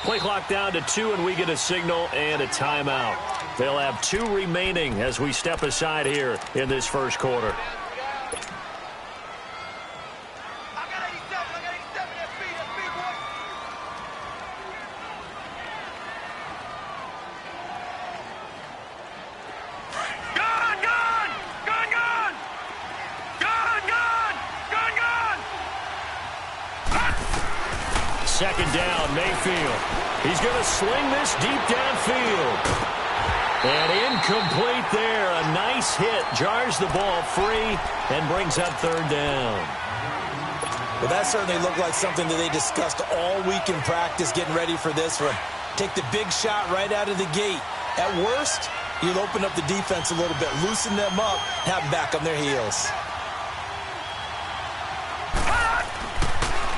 Play clock down to 2, and we get a signal and a timeout. They'll have 2 remaining as we step aside here in this first quarter. Second down, Mayfield. He's going to sling this deep downfield. And incomplete there. A nice hit. Jars the ball free and brings up third down. Well, that certainly looked like something that they discussed all week in practice, getting ready for this one. Take the big shot right out of the gate. At worst, you'll open up the defense a little bit, loosen them up, have them back on their heels.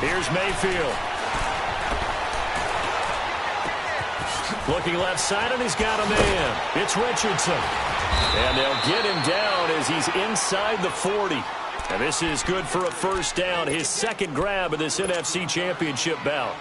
Here's Mayfield. Looking left side, and he's got a man. It's Richardson. And they'll get him down as he's inside the 40. And this is good for a first down, his second grab of this NFC Championship bout.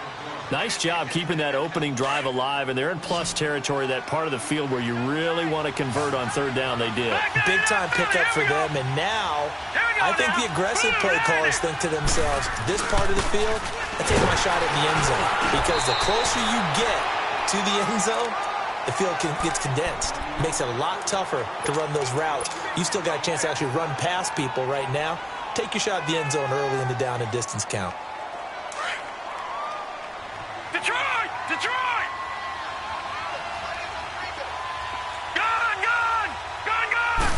Nice job keeping that opening drive alive, and they're in plus territory, that part of the field where you really want to convert on third down. They did. Big-time pickup for them, and now I think the aggressive play callers think to themselves, this part of the field, I take my shot at the end zone, because the closer you get to the end zone, the field gets condensed. It makes it a lot tougher to run those routes. You still got a chance to actually run past people right now. Take your shot at the end zone early in the down and distance count. Detroit! Detroit! Gone! Gone! Gone! Gone!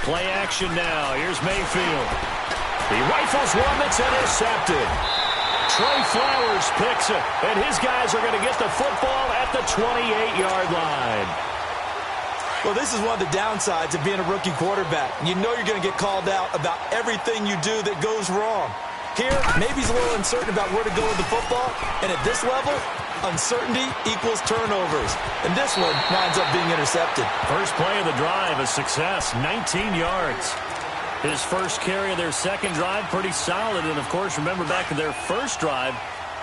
Play action now. Here's Mayfield. He rifles one that's intercepted. Trey Flowers picks it, and his guys are going to get the football at the 28-yard line. Well, this is one of the downsides of being a rookie quarterback. You know you're going to get called out about everything you do that goes wrong. Here, maybe he's a little uncertain about where to go with the football, and at this level, uncertainty equals turnovers. And this one winds up being intercepted. First play of the drive, a success, 19 yards. His first carry of their second drive, pretty solid. And, of course, remember back to their first drive,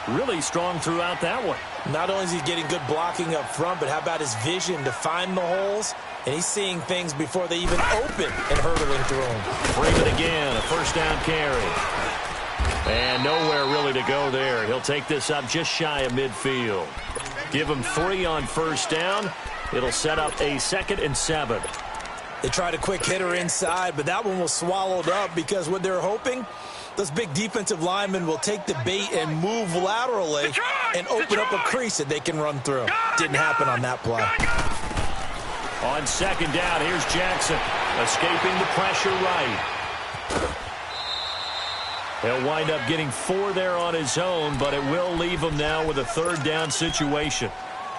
really strong throughout that one. Not only is he getting good blocking up front, but how about his vision to find the holes? And he's seeing things before they even open and hurdling through them. Freeman again, a first down carry. And nowhere really to go there. He'll take this up just shy of midfield. Give him 3 on first down. It'll set up a 2nd and 7. They tried a quick hitter inside, but that one was swallowed up because what they're hoping, those big defensive linemen will take the bait and move laterally and open up a crease that they can run through. Didn't happen on that play. On second down, here's Jackson, escaping the pressure right. He'll wind up getting 4 there on his own, but it will leave him now with a third down situation.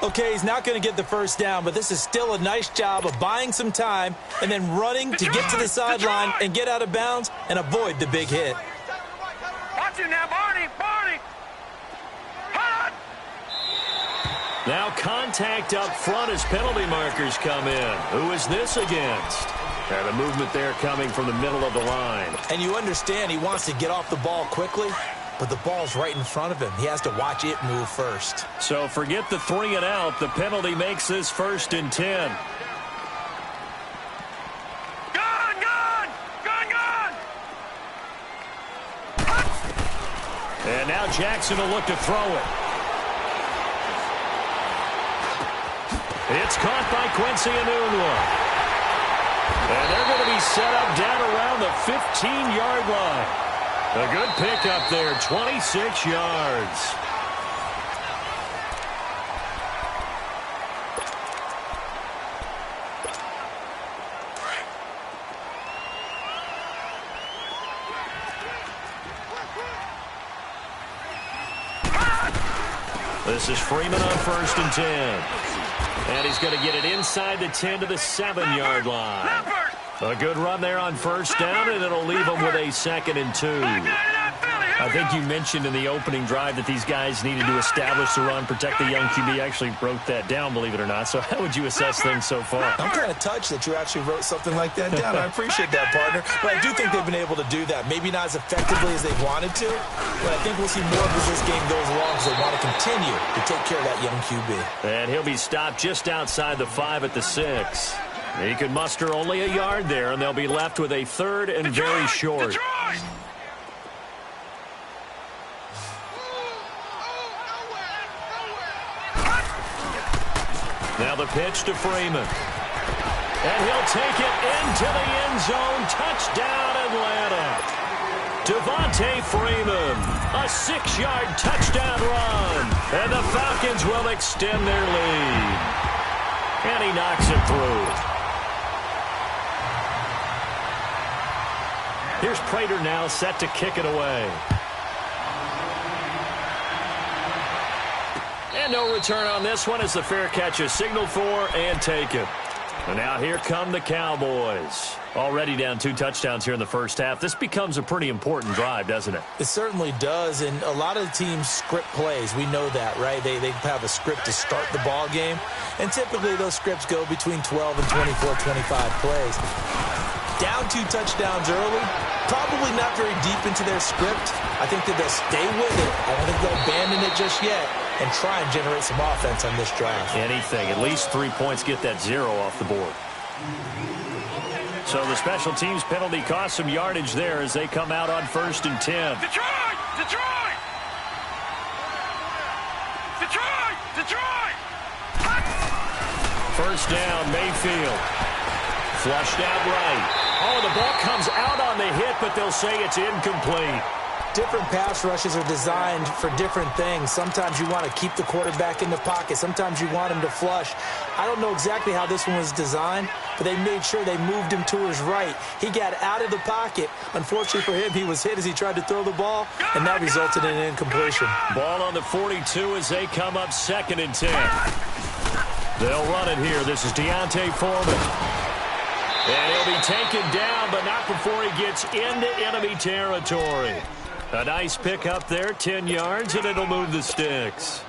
Okay, he's not going to get the first down, but this is still a nice job of buying some time and then running to get to the sideline and get out of bounds and avoid the big hit. Watch it now, Barney! Barney! Hot! Now contact up front as penalty markers come in. Who is this against? And a movement there coming from the middle of the line. And you understand he wants to get off the ball quickly, but the ball's right in front of him. He has to watch it move first. So forget the 3 and out. The penalty makes this 1st and 10. Gone! Gone! Gone! Gone! And now Jackson will look to throw it. It's caught by Quincy Enunwa. And they're going to be set up down around the 15-yard line. A good pickup there, 26 yards. This is Freeman on 1st and 10. And he's going to get it inside the 10 to the 7-yard line. A good run there on first down, and it'll leave them with a 2nd and 2. I think you mentioned in the opening drive that these guys needed to establish the run, protect the young QB. I actually wrote that down, believe it or not. So how would you assess things so far? I'm kind of touched that you actually wrote something like that down. I appreciate that, partner. But I do think they've been able to do that. Maybe not as effectively as they wanted to, but I think we'll see more as this game goes along because they want to continue to take care of that young QB. And he'll be stopped just outside the 5 at the 6. He can muster only a yard there, and they'll be left with a 3rd and very short. Now the pitch to Freeman. And he'll take it into the end zone. Touchdown, Atlanta. Devontae Freeman, a 6-yard touchdown run. And the Falcons will extend their lead. And he knocks it through. Here's Prater now set to kick it away. And no return on this one as the fair catch is signaled for and taken. And now here come the Cowboys. Already down 2 touchdowns here in the first half. This becomes a pretty important drive, doesn't it? It certainly does, and a lot of the teams script plays. We know that, right? They have a script to start the ball game, and typically those scripts go between 12 and 24, 25 plays. Down 2 touchdowns early, probably not very deep into their script. I think that they'll stay with it. I don't think they'll abandon it just yet and try and generate some offense on this drive. Anything. At least 3 points, get that 0 off the board. So the special teams penalty cost some yardage there as they come out on 1st and 10. Detroit! Detroit! Detroit! Detroit! First down, Mayfield. Flushed out right. Oh, the ball comes out on the hit, but they'll say it's incomplete. Different pass rushes are designed for different things. Sometimes you want to keep the quarterback in the pocket. Sometimes you want him to flush. I don't know exactly how this one was designed, but they made sure they moved him to his right. He got out of the pocket. Unfortunately for him, he was hit as he tried to throw the ball, and that resulted in an incompletion. Ball on the 42 as they come up 2nd and 10. They'll run it here. This is Deontay Foreman. And he'll be taken down, but not before he gets into enemy territory. A nice pick up there, 10 yards, and it'll move the sticks.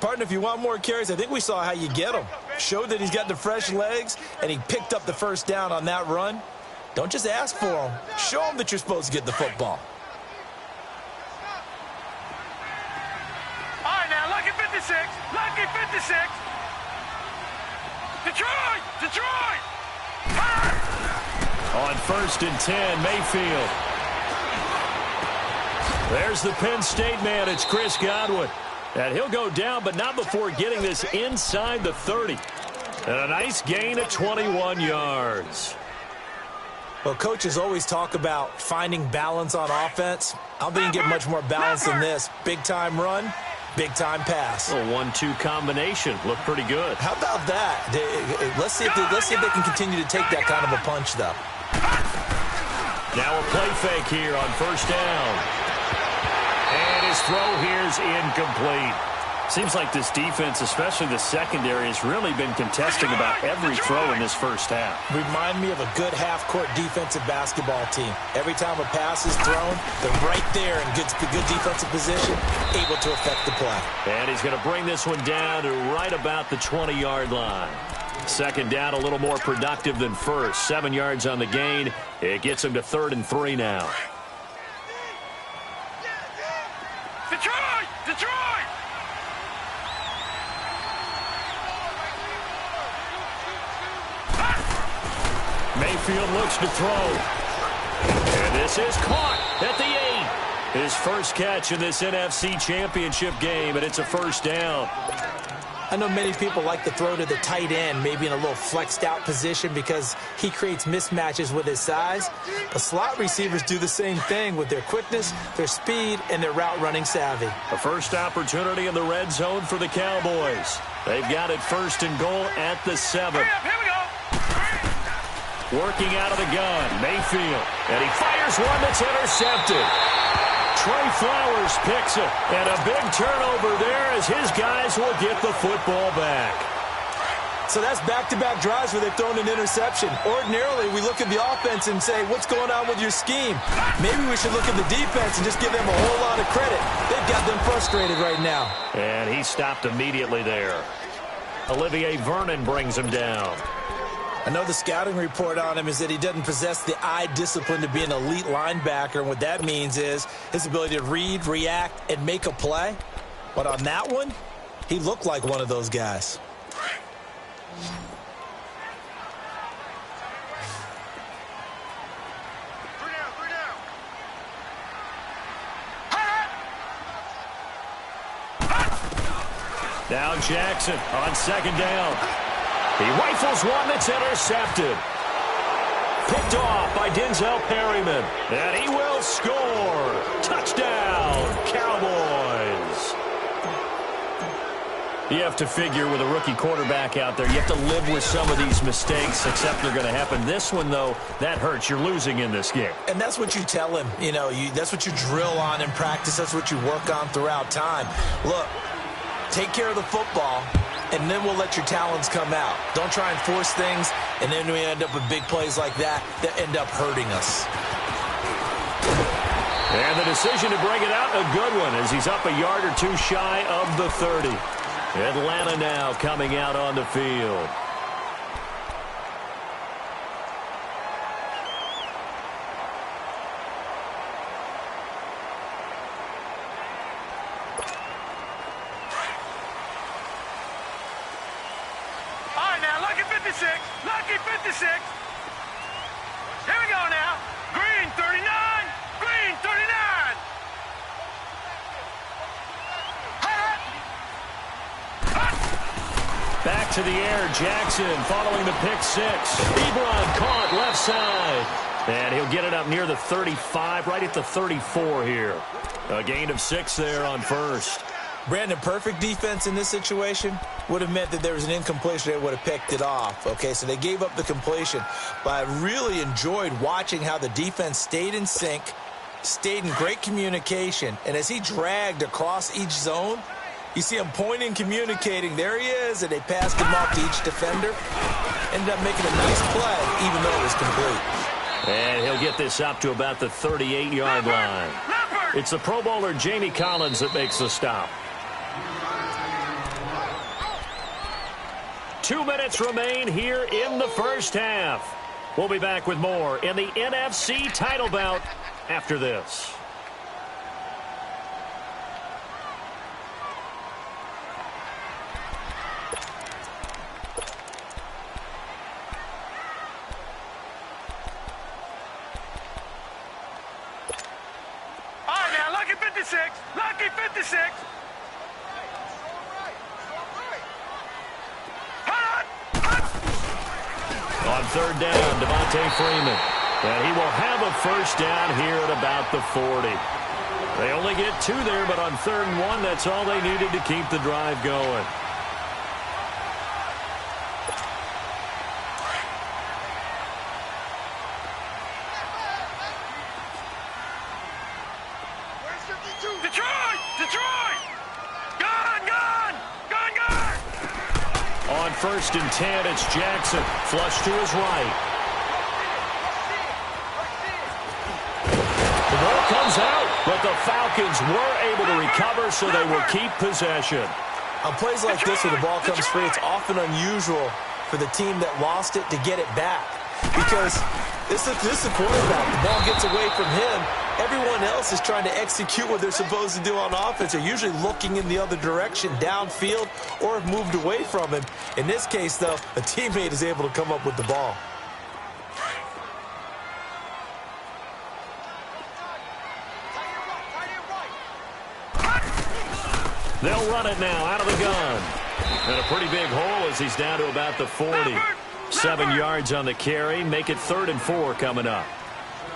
Partner, if you want more carries, I think we saw how you get him. Showed that he's got the fresh legs, and he picked up the first down on that run. Don't just ask for him. Show him that you're supposed to get the football. All right, now, lucky 56. Lucky 56. Detroit! Detroit! On 1st and 10, Mayfield. There's the Penn State man. It's Chris Godwin. And he'll go down, but not before getting this inside the 30. And a nice gain of 21 yards. Well, coaches always talk about finding balance on offense. I don't think you get much more balance than this. Big-time run, big-time pass. A 1-2 combination. Looked pretty good. How about that? Let's see if they can continue to take that kind of a punch, though. Now a play fake here on first down. And his throw here's incomplete. Seems like this defense, especially the secondary, has really been contesting about every throw in this first half. Remind me of a good half-court defensive basketball team. Every time a pass is thrown, they're right there in good defensive position, able to affect the play. And he's going to bring this one down to right about the 20-yard line. Second down, a little more productive than first. 7 yards on the gain. It gets him to 3rd and 3 now. Detroit! Detroit! Mayfield looks to throw. And this is caught at the 8. His first catch in this NFC Championship game, and it's a first down. I know many people like to throw to the tight end, maybe in a little flexed out position because he creates mismatches with his size. But slot receivers do the same thing with their quickness, their speed, and their route running savvy. A first opportunity in the red zone for the Cowboys. They've got it 1st and goal at the 7. Here we go. Working out of the gun, Mayfield. And he fires one that's intercepted. Trey Flowers picks it, and a big turnover there as his guys will get the football back. So that's back-to-back drives where they've thrown an interception. Ordinarily, we look at the offense and say, what's going on with your scheme? Maybe we should look at the defense and just give them a whole lot of credit. They've got them frustrated right now. And he stopped immediately there. Olivier Vernon brings him down. I know the scouting report on him is that he doesn't possess the eye discipline to be an elite linebacker, and what that means is his ability to read, react, and make a play. But on that one, he looked like one of those guys. Now Jackson on second down. He rifles one that's intercepted. Picked off by Denzel Perryman. And he will score. Touchdown, Cowboys. You have to figure with a rookie quarterback out there, you have to live with some of these mistakes, except they're going to happen. This one, though, that hurts. You're losing in this game. And that's what you tell him. You know, that's what you drill on in practice. That's what you work on throughout time. Look, take care of the football, and then we'll let your talents come out. Don't try and force things, and then we end up with big plays like that end up hurting us. And the decision to bring it out, a good one, as he's up a yard or two shy of the 30. Atlanta now coming out on the field. Lucky 56. Here we go now. Green 39. Green 39. Back to the air, Jackson following the pick six. Ebron caught left side. And he'll get it up near the 35, right at the 34 here. A gain of 6 there on first. Brandon, perfect defense in this situation would have meant that there was an incompletion. They would have picked it off. Okay, so they gave up the completion. But I really enjoyed watching how the defense stayed in sync, stayed in great communication. And as he dragged across each zone, you see him pointing, communicating. There he is, and they passed him off to each defender. Ended up making a nice play, even though it was complete. And he'll get this up to about the 38-yard line. It's the Pro Bowler Jamie Collins that makes the stop. 2 minutes remain here in the first half. We'll be back with more in the NFC title bout after this. All right, now, lucky 56. Lucky 56. On third down, Devontae Freeman. And he will have a first down here at about the 40. They only get 2 there, but on 3rd and 1, that's all they needed to keep the drive going. Detroit! Detroit! Gone! Gone! Gone! Gone! On 1st and 10, it's Jackson. Flush to his right. The ball comes out, but the Falcons were able to recover, so they will keep possession. On plays like this where the ball comes free, it's often unusual for the team that lost it to get it back. Because this is the quarterback. The ball gets away from him. Everyone else is trying to execute what they're supposed to do on offense. They're usually looking in the other direction, downfield, or have moved away from him. In this case, though, a teammate is able to come up with the ball. They'll run it now out of the gun. And a pretty big hole as he's down to about the 40. 7 yards on the carry. Make it 3rd and 4 coming up.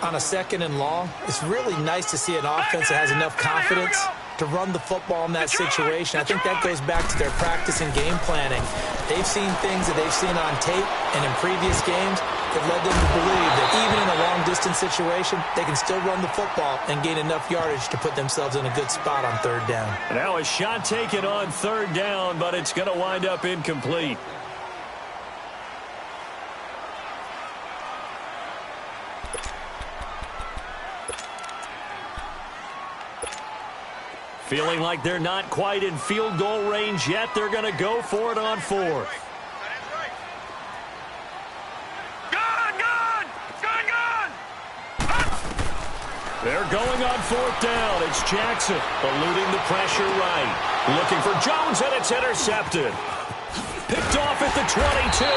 On a 2nd and long, it's really nice to see an offense that has enough confidence to run the football in that situation. I think that goes back to their practice and game planning. They've seen things that they've seen on tape and in previous games that led them to believe that even in a long-distance situation, they can still run the football and gain enough yardage to put themselves in a good spot on 3rd down. Now a shot taken on 3rd down, but it's going to wind up incomplete. Feeling like they're not quite in field goal range yet. They're going to go for it on fourth. They're going on fourth down. It's Jackson eluding the pressure right. Looking for Jones, and it's intercepted. Picked off at the 22.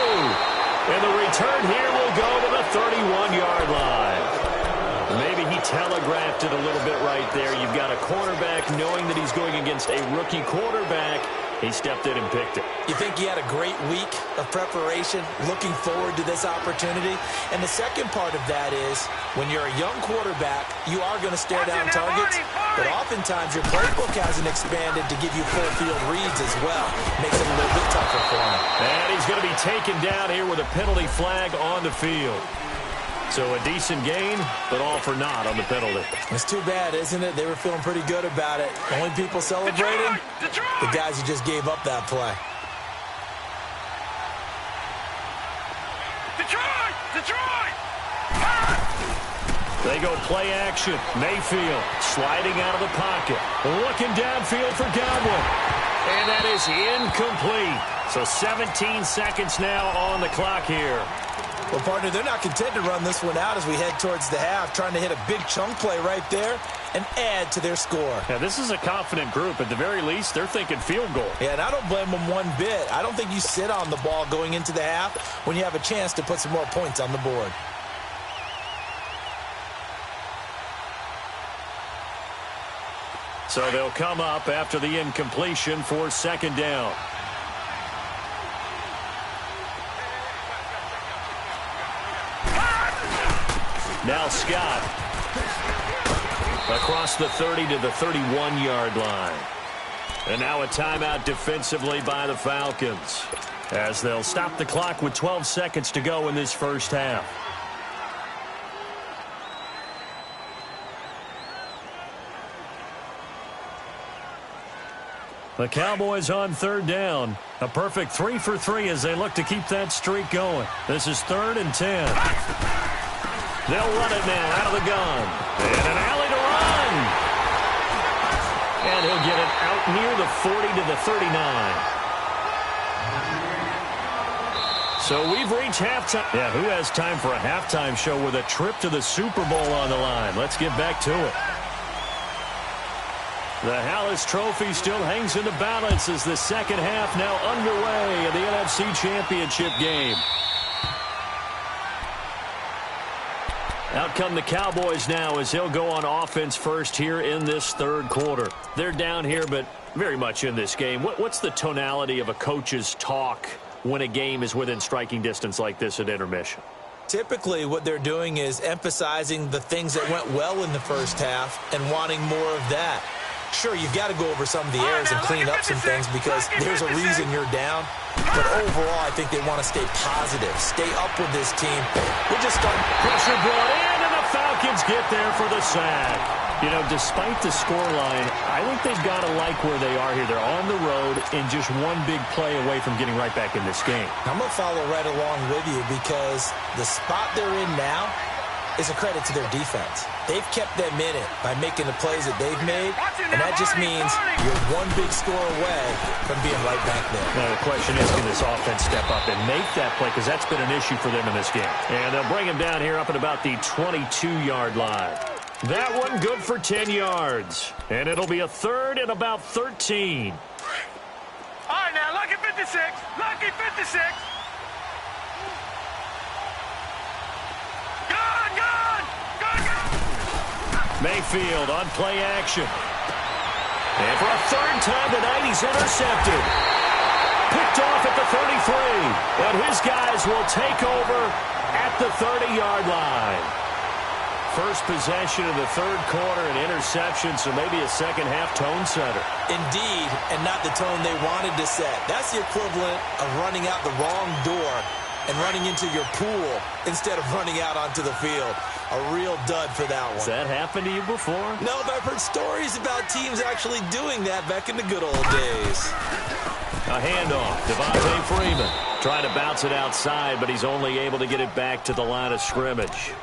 And the return here will go to the 31-yard line. Maybe he telegraphed it a little bit right there. You've got a cornerback knowing that he's going against a rookie quarterback. He stepped in and picked it. You think he had a great week of preparation, looking forward to this opportunity? And the second part of that is, when you're a young quarterback, you are going to stare down targets, but oftentimes your playbook hasn't expanded to give you full field reads as well. Makes it a little bit tougher for him. And he's going to be taken down here with a penalty flag on the field. So a decent gain, but all for naught on the penalty. It's too bad, isn't it? They were feeling pretty good about it. The only people celebrating, the guys who just gave up that play. Detroit! They go play action. Mayfield sliding out of the pocket. Looking downfield for Godwin. And that is incomplete. So 17 seconds now on the clock here. Well, partner, they're not content to run this one out as we head towards the half, trying to hit a big chunk play right there and add to their score. Yeah, this is a confident group. At the very least, they're thinking field goal. Yeah, and I don't blame them one bit. I don't think you sit on the ball going into the half when you have a chance to put some more points on the board. So they'll come up after the incompletion for second down. Now Scott across the 30 to the 31-yard line. And now a timeout defensively by the Falcons as they'll stop the clock with 12 seconds to go in this first half. The Cowboys on third down. A perfect 3 for 3 as they look to keep that streak going. This is 3rd and 10. They'll run it now out of the gun. And an alley to run. And he'll get it out near the 40 to the 39. So we've reached halftime. Yeah, who has time for a halftime show with a trip to the Super Bowl on the line? Let's get back to it. The Hallis Trophy still hangs in the balance as the second half now underway in the NFC Championship game. Out come the Cowboys now as they'll go on offense first here in this third quarter. They're down here, but very much in this game. What's the tonality of a coach's talk when a game is within striking distance like this at intermission? Typically, what they're doing is emphasizing the things that went well in the first half and wanting more of that. Sure, you've got to go over some of the errors and clean up some things because there's a reason you're down. But overall, I think they want to stay positive, stay up with this team. We're just starting. Pressure brought in, and the Falcons get there for the sack. You know, despite the scoreline, I think they've got to like where they are here. They're on the road and just one big play away from getting right back in this game. I'm going to follow right along with you because the spot they're in now is a credit to their defense. They've kept them in it by making the plays that they've made, and that just means you're one big score away from being right back there. Now, the question is, can this offense step up and make that play? Because that's been an issue for them in this game. And they'll bring him down here up at about the 22-yard line. That one good for 10 yards. And it'll be a 3rd and about 13. All right, now, lucky 56. Lucky 56. Mayfield on play action. And for a 3rd time tonight, he's intercepted. Picked off at the 33. And his guys will take over at the 30-yard line. First possession of the third quarter, an interception, so maybe a second-half tone setter. Indeed, and not the tone they wanted to set. That's the equivalent of running out the wrong door and running into your pool instead of running out onto the field. A real dud for that one. Has that happened to you before? No, but I've heard stories about teams actually doing that back in the good old days. A handoff. Devontae Freeman trying to bounce it outside, but he's only able to get it back to the line of scrimmage.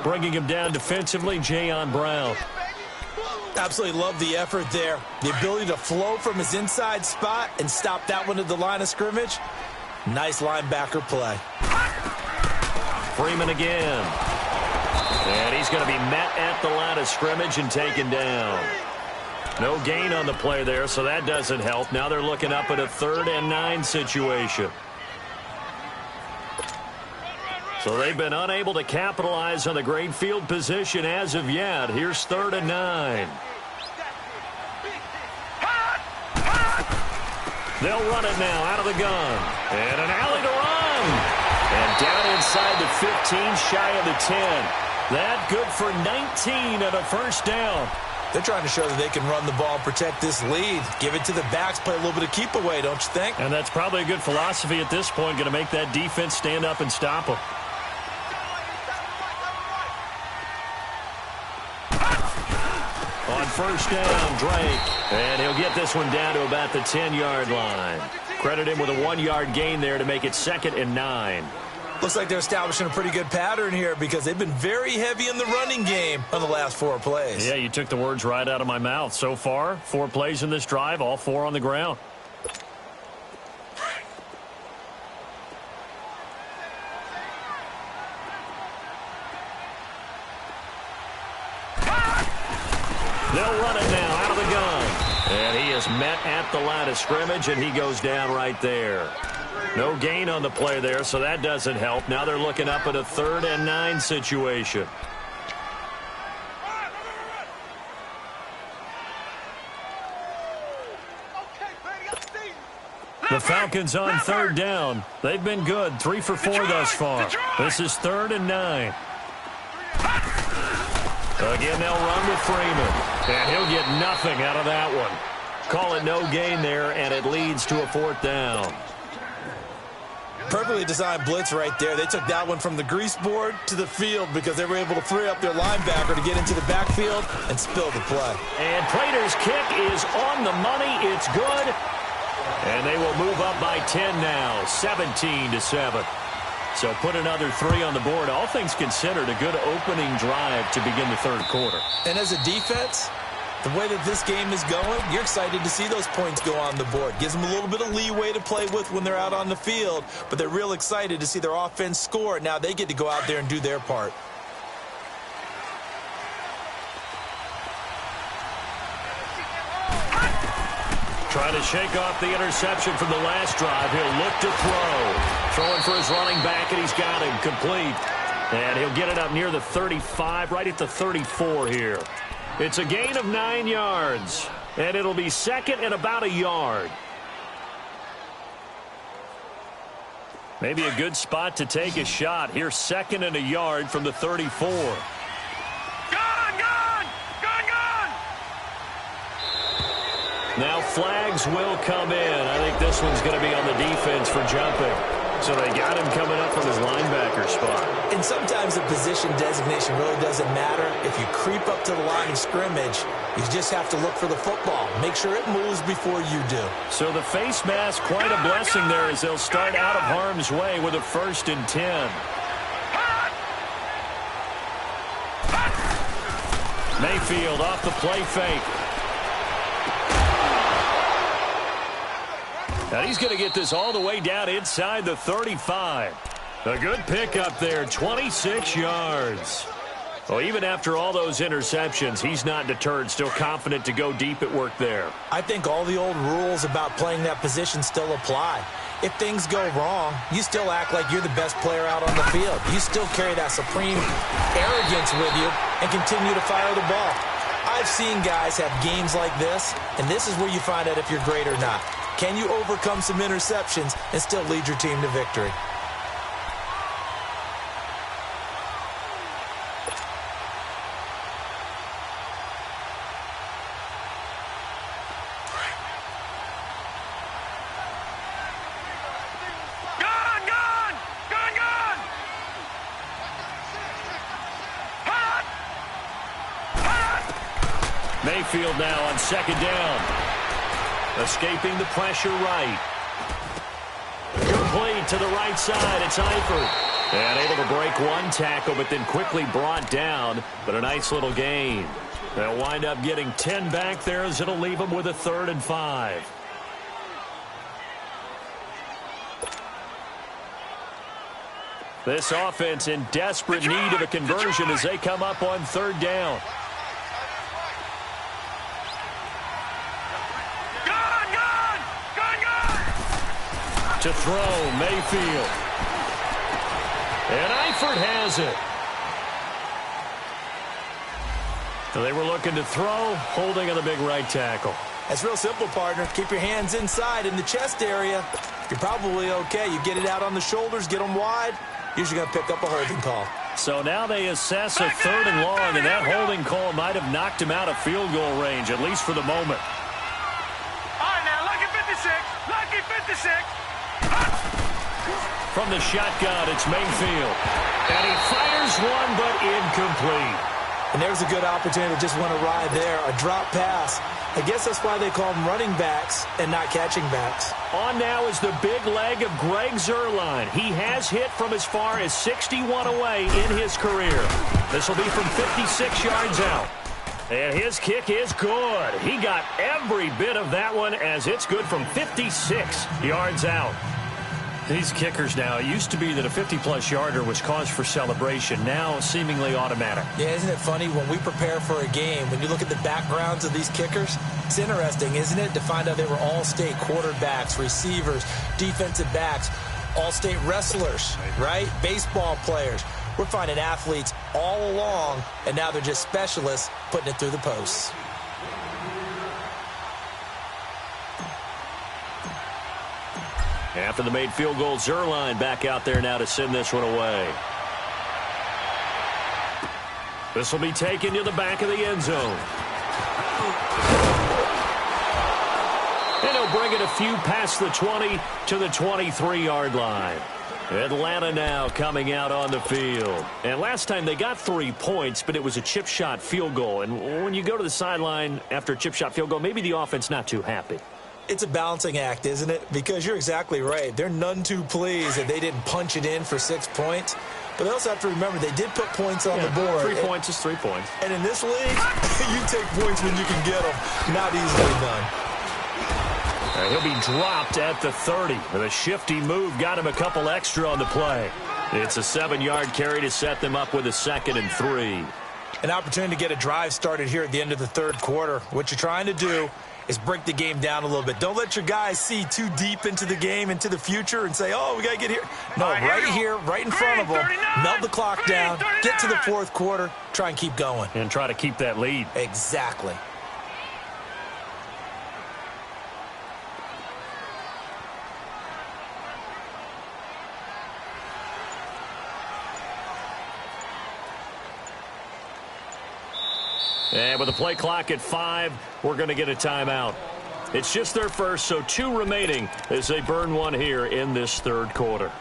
Bringing him down defensively, Jayon Brown. Absolutely love the effort there. The ability to flow from his inside spot and stop that one at the line of scrimmage. Nice linebacker play. Freeman again. And he's going to be met at the line of scrimmage and taken down. No gain on the play there, so that doesn't help. Now they're looking up at a 3rd and 9 situation. So they've been unable to capitalize on the great field position as of yet. Here's 3rd and 9. They'll run it now out of the gun. And an alley to run. And down inside the 15, shy of the 10. That good for 19 and a first down. They're trying to show that they can run the ball and protect this lead. Give it to the backs, play a little bit of keep away, don't you think? And that's probably a good philosophy at this point, going to make that defense stand up and stop them. On first down, Drake. And he'll get this one down to about the 10-yard line. Credit him with a 1-yard gain there to make it 2nd and 9. Looks like they're establishing a pretty good pattern here because they've been very heavy in the running game on the last 4 plays. Yeah, you took the words right out of my mouth. So far, 4 plays in this drive, all 4 on the ground. They'll run it now out of the gun. And he is met at the line of scrimmage, and he goes down right there. No gain on the play there, so that doesn't help. Now they're looking up at a 3rd and 9 situation. The Falcons on 3rd down. They've been good, 3 for 4 thus far. This is 3rd and 9. Again, they'll run with Freeman. And he'll get nothing out of that one. Call it no gain there, and it leads to a 4th down. Perfectly designed blitz right there. They took that one from the grease board to the field because they were able to free up their linebacker to get into the backfield and spill the play. And Prater's kick is on the money. It's good. And they will move up by 10 now, 17-7. So put another 3 on the board. All things considered, a good opening drive to begin the 3rd quarter. And as a defense, the way that this game is going, you're excited to see those points go on the board. Gives them a little bit of leeway to play with when they're out on the field, but they're real excited to see their offense score. Now they get to go out there and do their part. Trying to shake off the interception from the last drive. He'll look to throw. Throwing for his running back, and he's got him complete. And he'll get it up near the 35, right at the 34 here. It's a gain of 9 yards, and it'll be 2nd and about a yard. Maybe a good spot to take a shot. Here's 2nd and a yard from the 34. Now flags will come in. I think this one's going to be on the defense for jumping. So they got him coming up from his linebacker spot. And sometimes the position designation really doesn't matter. If you creep up to the line of scrimmage, you just have to look for the football. Make sure it moves before you do. So the face mask, quite a blessing there as they'll start out of harm's way with a 1st and 10. Mayfield off the play fake. And he's going to get this all the way down inside the 35. A good pickup there, 26 yards. Well, even after all those interceptions, he's not deterred, still confident to go deep at work there. I think all the old rules about playing that position still apply. If things go wrong, you still act like you're the best player out on the field. You still carry that supreme arrogance with you and continue to fire the ball. I've seen guys have games like this, and this is where you find out if you're great or not. Can you overcome some interceptions and still lead your team to victory? Mayfield now on 2nd down. Escaping the pressure right. Complete to the right side. It's Eifert. And able to break one tackle, but then quickly brought down. But a nice little gain. They'll wind up getting 10 back there as it'll leave them with a 3rd and 5. This offense in desperate need of a conversion as they come up on 3rd down. To throw, Mayfield. And Eifert has it. So they were looking to throw, holding on the big right tackle. That's real simple, partner. Keep your hands inside in the chest area. You're probably okay. You get it out on the shoulders, get them wide. Usually going to pick up a holding call. So now they assess a 3rd and long, and that holding call might have knocked him out of field goal range, at least for the moment. All right, now, lucky 56. Lucky 56. From the shotgun, it's Mayfield. And he fires one, but incomplete. And there's a good opportunity to just went awry there. A drop pass. I guess that's why they call them running backs and not catching backs. On now is the big leg of Greg Zuerlein. He has hit from as far as 61 away in his career. This will be from 56 yards out. And his kick is good. He got every bit of that one as it's good from 56 yards out. These kickers now, it used to be that a 50-plus yarder was cause for celebration. Now, seemingly automatic. Yeah, isn't it funny when we prepare for a game, when you look at the backgrounds of these kickers, it's interesting, isn't it, to find out they were all-state quarterbacks, receivers, defensive backs, all-state wrestlers, right? Baseball players. We're finding athletes all along, and now they're just specialists putting it through the posts. After the made field goal, Zuerlein back out there now to send this one away. This will be taken to the back of the end zone. And he'll bring it a few past the 20 to the 23-yard line. Atlanta now coming out on the field. And last time they got 3 points, but it was a chip shot field goal. And when you go to the sideline after a chip shot field goal, maybe the offense not too happy. It's a balancing act, isn't it? Because you're exactly right. They're none too pleased that they didn't punch it in for 6 points. But they also have to remember they did put points on the board. 3 points is 3 points. And in this league, you take points when you can get them. Not easily done. He'll be dropped at the 30. With a shifty move, got him a couple extra on the play. It's a 7-yard carry to set them up with a 2nd and 3. An opportunity to get a drive started here at the end of the 3rd quarter. What you're trying to do is break the game down a little bit. Don't let your guys see too deep into the game, into the future, and say, oh, we got to get here. No, right here, right in front of them. Melt the clock down, get to the 4th quarter, try and keep going. And try to keep that lead. Exactly. And with the play clock at 5, we're going to get a timeout. It's just their first, so 2 remaining as they burn one here in this 3rd quarter.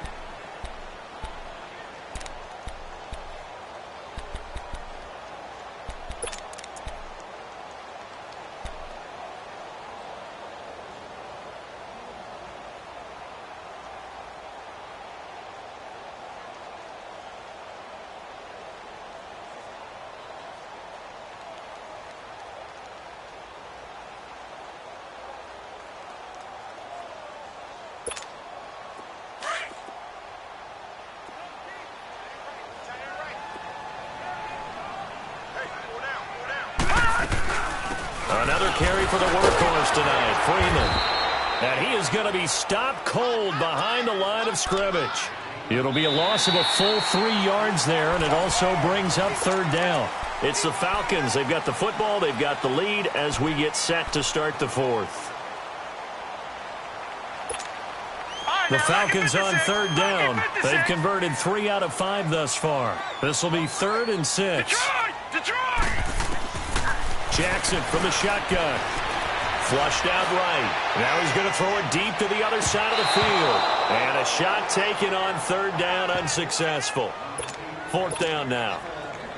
Another carry for the workhorse tonight, Freeman. And he is going to be stopped cold behind the line of scrimmage. It'll be a loss of a full 3 yards there, and it also brings up 3rd down. It's the Falcons. They've got the football. They've got the lead as we get set to start the 4th. The Falcons on 3rd down. They've converted 3 out of 5 thus far. This will be 3rd and 6. Jackson from the shotgun. Flushed out right. Now he's going to throw it deep to the other side of the field. And a shot taken on 3rd down, unsuccessful. 4th down now.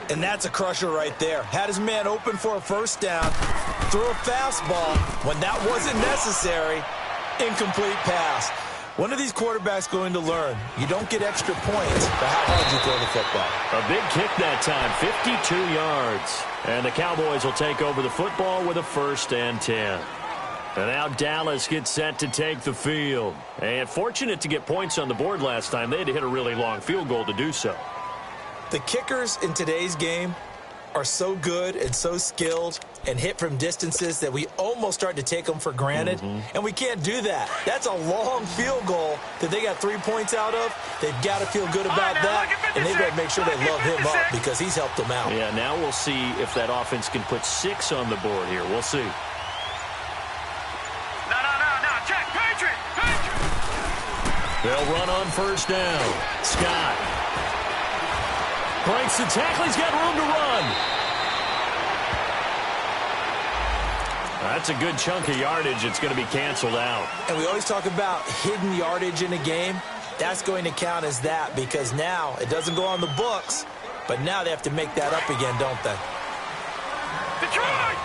And that's a crusher right there. Had his man open for a 1st down. Threw a fastball when that wasn't necessary. Incomplete pass. One of these quarterbacks going to learn. You don't get extra points for how hard you throw the football. A big kick that time, 52 yards. And the Cowboys will take over the football with a 1st and 10. And now Dallas gets set to take the field. And fortunate to get points on the board last time. They had to hit a really long field goal to do so. The kickers in today's game are so good and so skilled and hit from distances that we almost start to take them for granted. And we can't do that. That's a long field goal that they got 3 points out of. They've got to feel good about that, and they've got to make sure they love him up because he's helped them out. Yeah, now we'll see if that offense can put 6 on the board here. We'll see. No. Check. Patriot. They'll run on 1st down. Scott breaks the tackle. He's got room to run. That's a good chunk of yardage. It's going to be canceled out. And we always talk about hidden yardage in a game. That's going to count as that because now it doesn't go on the books, but now they have to make that up again, don't they? Detroit!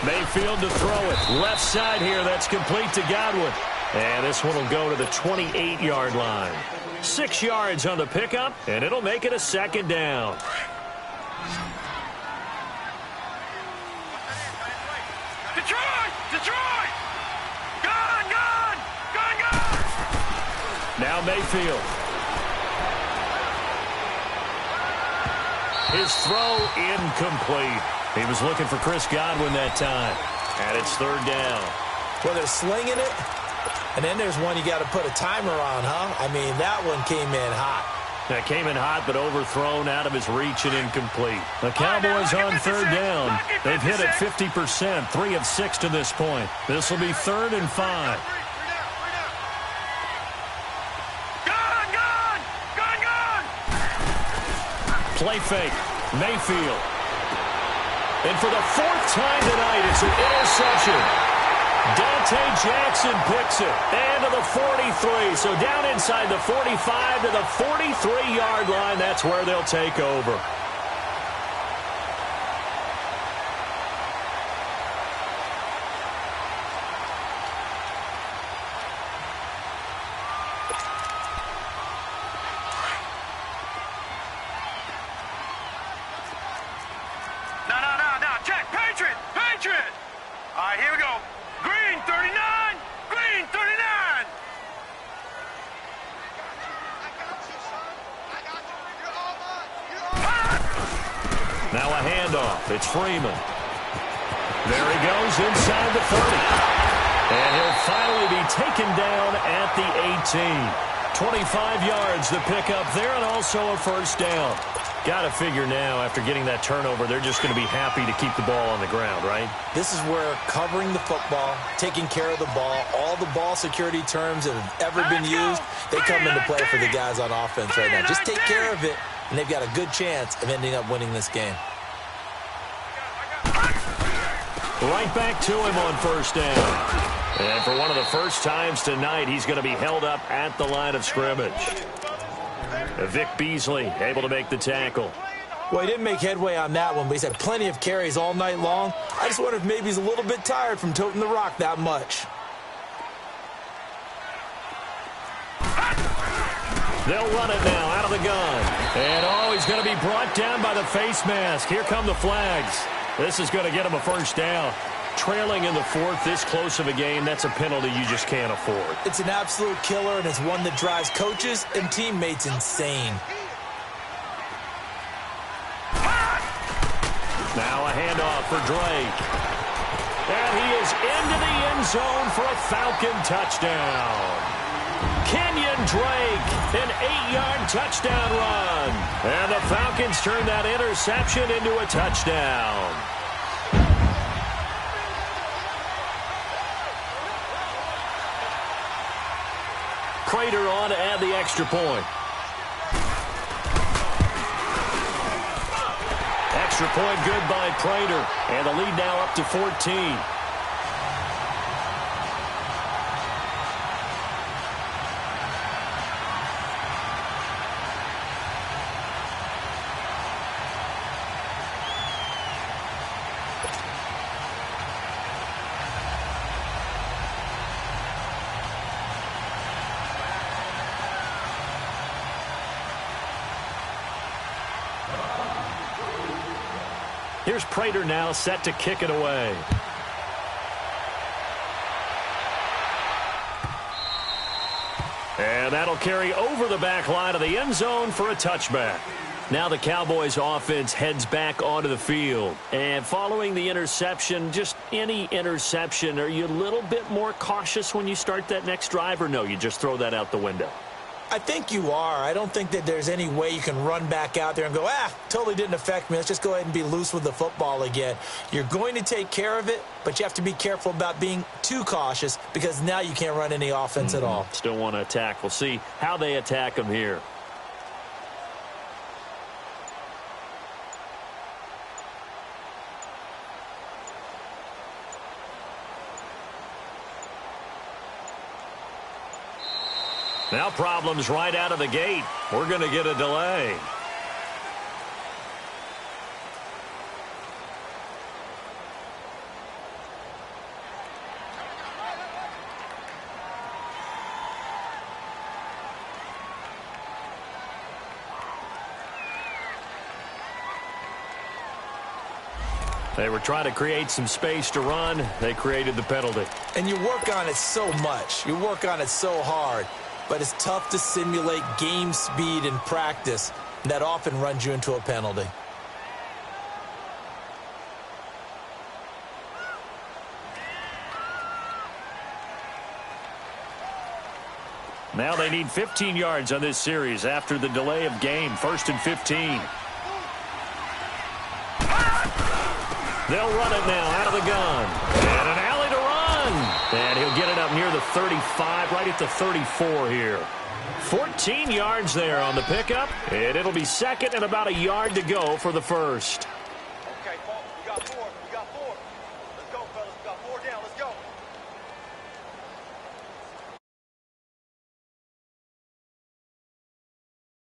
Mayfield to throw it. Left side here. That's complete to Godwin. And this one will go to the 28-yard line. 6 yards on the pickup, and it'll make it a 2nd down. Detroit! Gone! Now Mayfield. His throw incomplete. He was looking for Chris Godwin that time. And it's 3rd down. Well, they're slinging it, and then there's one you got to put a timer on, huh? I mean, that one came in hot. That came in hot, but overthrown, out of his reach and incomplete. The Cowboys on 3rd down. They've hit it 50%, 3 of 6 to this point. This will be 3rd and 5. Gone! Play fake. Mayfield. And for the 4th time tonight, it's an interception. Dante Jackson picks it. And to the 43. So down inside the 45 to the 43-yard line. That's where they'll take over. No. Check. Patriot. All right, here we go. Green 39. Now a handoff. It's Freeman. There he goes inside the 30. And he'll finally be taken down at the 18. 25 yards to pick up there and also a 1st down. Got to figure now, after getting that turnover, they're just going to be happy to keep the ball on the ground, right? This is where covering the football, taking care of the ball, all the ball security terms that have ever been used, they come into play for the guys on offense right now. Just take care of it, and they've got a good chance of ending up winning this game. Right back to him on 1st down. And for one of the first times tonight, he's going to be held up at the line of scrimmage. Vic Beasley able to make the tackle. Well, he didn't make headway on that one, but he's had plenty of carries all night long. I just wonder if maybe he's a little bit tired from toting the rock that much. They'll run it now out of the gun. And, he's going to be brought down by the face mask. Here come the flags. This is going to get him a 1st down. Trailing in the 4th, this close of a game, that's a penalty you just can't afford. It's an absolute killer, and it's one that drives coaches and teammates insane. Now a handoff for Drake. And he is into the end zone for a Falcon touchdown. Kenyon Drake, an 8-yard touchdown run. And the Falcons turn that interception into a touchdown. Prater on to add the extra point. Extra point good by Prater. And the lead now up to 14. Here's Prater now set to kick it away. And that'll carry over the back line of the end zone for a touchback. Now the Cowboys offense heads back onto the field. And following the interception, just any interception, are you a little bit more cautious when you start that next drive, or no, you just throw that out the window? I think you are. I don't think that there's any way you can run back out there and go, totally didn't affect me. Let's just go ahead and be loose with the football again. You're going to take care of it, but you have to be careful about being too cautious because now you can't run any offense at all. Still want to attack. We'll see how they attack them here. Now problems right out of the gate. We're going to get a delay. They were trying to create some space to run. They created the penalty. And you work on it so much. You work on it so hard. But it's tough to simulate game speed in practice. And that often runs you into a penalty. Now they need 15 yards on this series after the delay of game. 1st and 15. They'll run it now out of the gun. And an alley to run. And he'll get it up near the 35, right at the 34 here. 14 yards there on the pickup. And it'll be second and about a yard to go for the first.